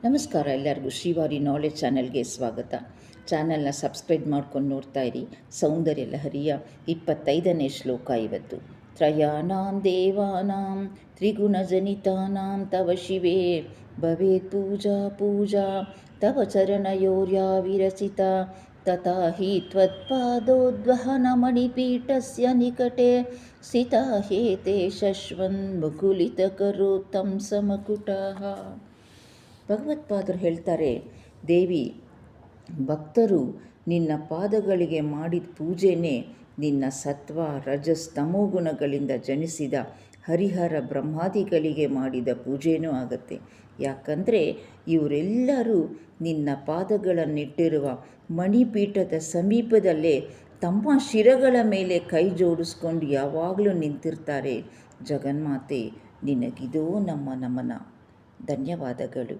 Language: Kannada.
ನಮಸ್ಕಾರ ಎಲ್ಲರಿಗೂ ಶ್ರೀವಾರಿ ನಾಲೆಜ್ ಚಾನೆಲ್ಗೆ ಸ್ವಾಗತ. ಚಾನೆಲ್ನ ಸಬ್ಸ್ಕ್ರೈಬ್ ಮಾಡ್ಕೊಂಡು ನೋಡ್ತಾ ಇರಿ. ಸೌಂದರ್ಯ ಲಹರಿಯ 25ನೇ ಶ್ಲೋಕ ಇವತ್ತು. ತ್ರಯಾಣಾಂ ದೇವಾನಾಂ ತ್ರಿಗುಣಜನಿತಾನಾಂ ತವ ಶಿವೇ ಭವೇತ್ ಪೂಜಾ ಪೂಜಾ ತವ ಚರಣಯೋರ್ಯಾ ವಿರಚಿತ ತಥಾ ಹಿ ತ್ವತ್ಪಾದೋದ್ವಹನಮಣಿಪೀಠಸ್ಯ ನಿಕಟೆ ಸ್ಥಿತಾ ಹೇತೆ ಶಶ್ವನ್ ಮುಕುಲಿತಕರೋತ್ತಂ ಸಮಕುಟಃ. ಭಗವತ್ಪಾದರು ಹೇಳ್ತಾರೆ, ದೇವಿ, ಭಕ್ತರು ನಿನ್ನ ಪಾದಗಳಿಗೆ ಮಾಡಿದ ಪೂಜೆನೇ ನಿನ್ನ ಸತ್ವ ರಜಸ್ ತಮೋಗುಣಗಳಿಂದ ಜನಿಸಿದ ಹರಿಹರ ಬ್ರಹ್ಮಾದಿಗಳಿಗೆ ಮಾಡಿದ ಪೂಜೆನೂ ಆಗುತ್ತೆ. ಯಾಕಂದರೆ ಇವರೆಲ್ಲರೂ ನಿನ್ನ ಪಾದಗಳನ್ನಿಟ್ಟಿರುವ ಮಣಿಪೀಠದ ಸಮೀಪದಲ್ಲೇ ತಮ್ಮ ಶಿರಗಳ ಮೇಲೆ ಕೈ ಜೋಡಿಸ್ಕೊಂಡು ಯಾವಾಗಲೂ ನಿಂತಿರ್ತಾರೆ. ಜಗನ್ಮಾತೆ, ನಿನಗಿದೋ ನಮ್ಮ ನಮನ. ಧನ್ಯವಾದಗಳು.